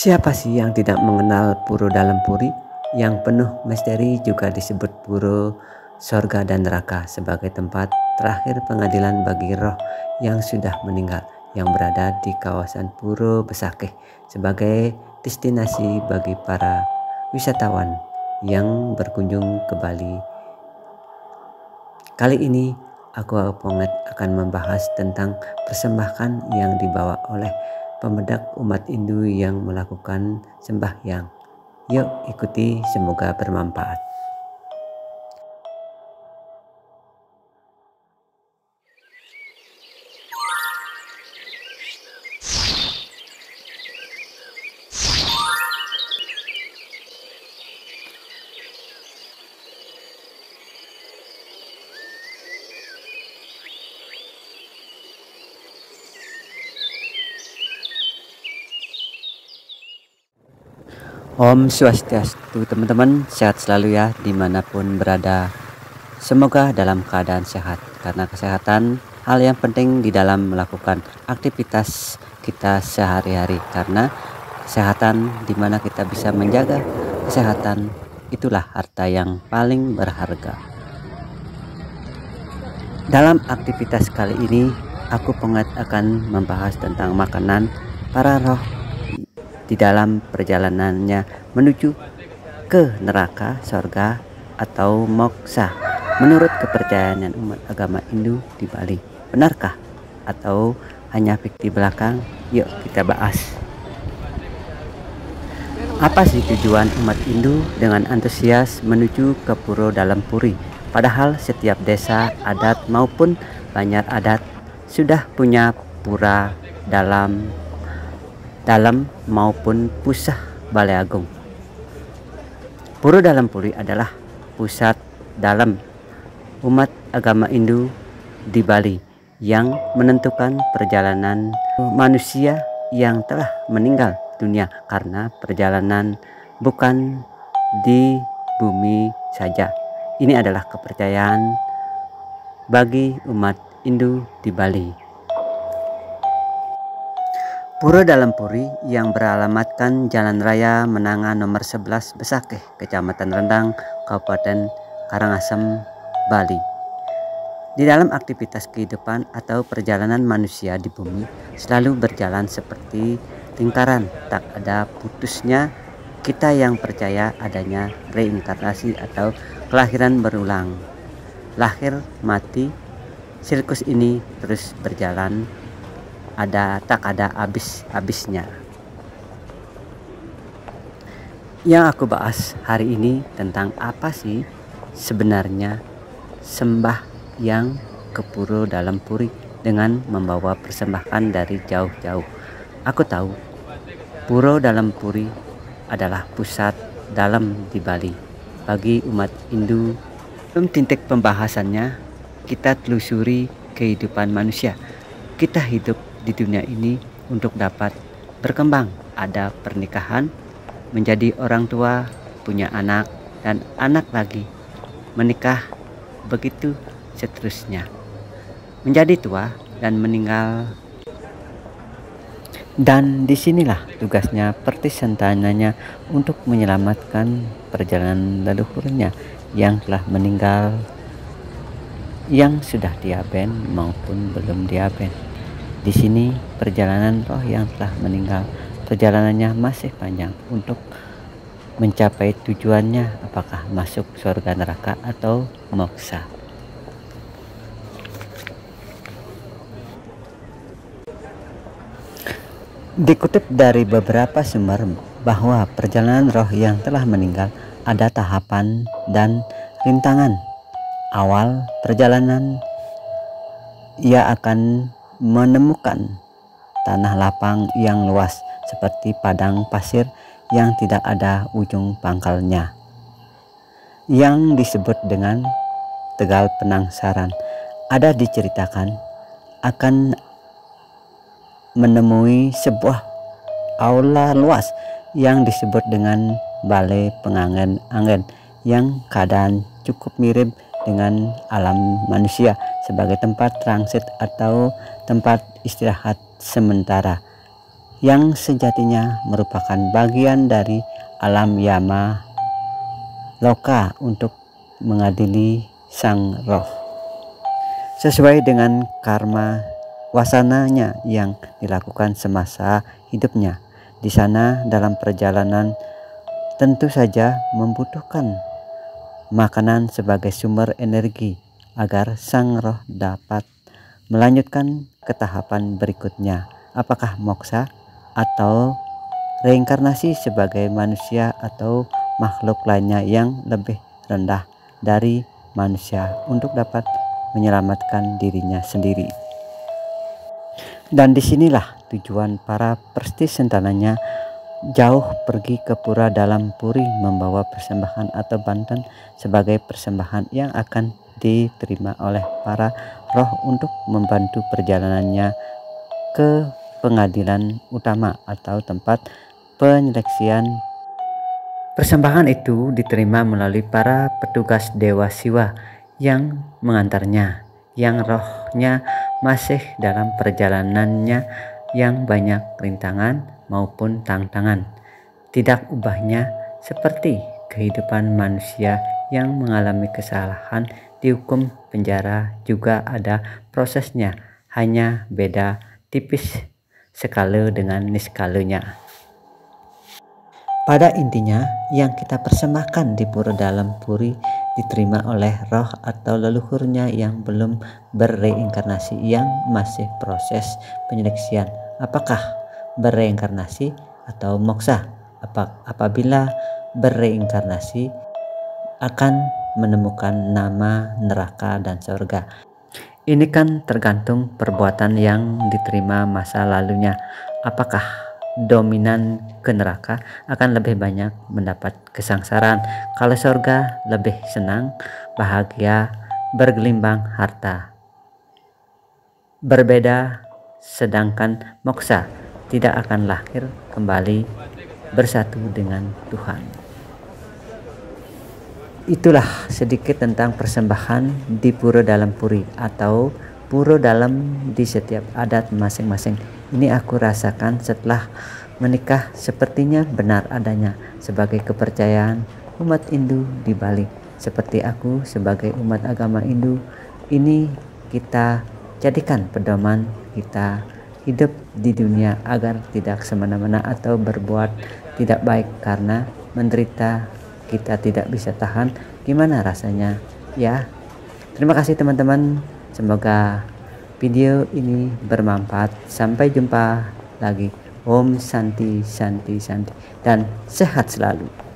Siapa sih yang tidak mengenal Puro Dalam Puri yang penuh misteri, juga disebut Puro Sorga dan Neraka sebagai tempat terakhir pengadilan bagi roh yang sudah meninggal, yang berada di kawasan Puro Besakeh sebagai destinasi bagi para wisatawan yang berkunjung ke Bali. Kali ini aku akan membahas tentang persembahan yang dibawa oleh pemedak umat Hindu yang melakukan sembahyang. Yuk ikuti, semoga bermanfaat. Om Swastiastu teman-teman, sehat selalu ya dimanapun berada. Semoga dalam keadaan sehat, karena kesehatan hal yang penting di dalam melakukan aktivitas kita sehari-hari. Karena kesehatan, dimana kita bisa menjaga kesehatan, itulah harta yang paling berharga. Dalam aktivitas kali ini aku akan membahas tentang makanan para roh di dalam perjalanannya menuju ke neraka, sorga, atau moksa menurut kepercayaan umat agama Hindu di Bali. Benarkah atau hanya fiktif belakang? Yuk kita bahas. Apa sih tujuan umat Hindu dengan antusias menuju ke Puro Dalam Puri? Padahal setiap desa adat maupun banjar adat sudah punya pura dalam maupun pusat Balai Agung. Puro Dalam Puri adalah pusat dalam umat agama Hindu di Bali yang menentukan perjalanan manusia yang telah meninggal dunia, karena perjalanan bukan di bumi saja. Ini adalah kepercayaan bagi umat Hindu di Bali. Puro Dalam Puri yang beralamatkan Jalan Raya Menanga nomor 11 Besakeh, Kecamatan Rendang, Kabupaten Karangasem, Bali. Di dalam aktivitas kehidupan atau perjalanan manusia di bumi selalu berjalan seperti lingkaran, tak ada putusnya. Kita yang percaya adanya reinkarnasi atau kelahiran berulang, lahir mati, sirkus ini terus berjalan, tak ada habisnya. Yang aku bahas hari ini tentang apa sih sebenarnya sembahyang ke Puro Dalam Puri dengan membawa persembahan dari jauh-jauh. Aku tahu Puro Dalam Puri adalah pusat dalam di Bali bagi umat Hindu. Sebelum titik pembahasannya, kita telusuri kehidupan manusia. Kita hidup di dunia ini untuk dapat berkembang, ada pernikahan, menjadi orang tua, punya anak, dan anak lagi, menikah, begitu seterusnya, menjadi tua dan meninggal. Dan disinilah tugasnya pertisantananya untuk menyelamatkan perjalanan leluhurnya yang telah meninggal, yang sudah diaben maupun belum diaben. Di sini perjalanan roh yang telah meninggal, perjalanannya masih panjang untuk mencapai tujuannya, apakah masuk surga, neraka, atau moksa. Dikutip dari beberapa sumber bahwa perjalanan roh yang telah meninggal ada tahapan dan rintangan. Awal perjalanan ia akan menemukan tanah lapang yang luas seperti padang pasir yang tidak ada ujung pangkalnya, yang disebut dengan Tegal Penangsaran. Ada diceritakan akan menemui sebuah aula luas yang disebut dengan Balai Pengangen-angen, yang keadaan cukup mirip dengan alam manusia sebagai tempat transit atau tempat istirahat sementara. yang sejatinya merupakan bagian dari alam yama loka untuk mengadili sang roh sesuai dengan karma wasananya yang dilakukan semasa hidupnya. Di sana dalam perjalanan tentu saja membutuhkan makanan sebagai sumber energi agar sang roh dapat melanjutkan ke tahapan berikutnya, apakah moksa atau reinkarnasi sebagai manusia atau makhluk lainnya yang lebih rendah dari manusia untuk dapat menyelamatkan dirinya sendiri. Dan disinilah tujuan para Persis Sentananya jauh pergi ke pura dalam puri membawa persembahan atau banten sebagai persembahan yang akan diterima oleh para roh untuk membantu perjalanannya ke pengadilan utama atau tempat penyeleksian. Persembahan itu diterima melalui para petugas Dewa Siwa yang mengantarnya, yang rohnya masih dalam perjalanannya yang banyak rintangan maupun tantangan. Tidak ubahnya seperti kehidupan manusia yang mengalami kesalahan dihukum penjara juga ada prosesnya, hanya beda tipis skala dengan niskalanya. Pada intinya, yang kita persembahkan di pura dalam puri diterima oleh roh atau leluhurnya yang belum berreinkarnasi, yang masih proses penyeleksian apakah berreinkarnasi atau moksa. Apabila berreinkarnasi akan menemukan nama neraka dan surga. Ini kan tergantung perbuatan yang diterima masa lalunya. Apakah dominan ke neraka akan lebih banyak mendapat kesengsaraan, kalau surga lebih senang, bahagia, bergelimbang harta. Berbeda, sedangkan moksa tidak akan lahir kembali bersatu dengan Tuhan. Itulah sedikit tentang persembahan di pura dalam puri atau pura dalam di setiap adat masing-masing. Ini aku rasakan setelah menikah, sepertinya benar adanya sebagai kepercayaan umat Hindu di Bali. Seperti aku sebagai umat agama Hindu, ini kita jadikan pedoman kita hidup di dunia agar tidak semena-mena atau berbuat tidak baik karena menderita kita tidak bisa tahan. Gimana rasanya ya? Terima kasih teman-teman, semoga video ini bermanfaat. Sampai jumpa lagi. Om Santi Santi Santi dan sehat selalu.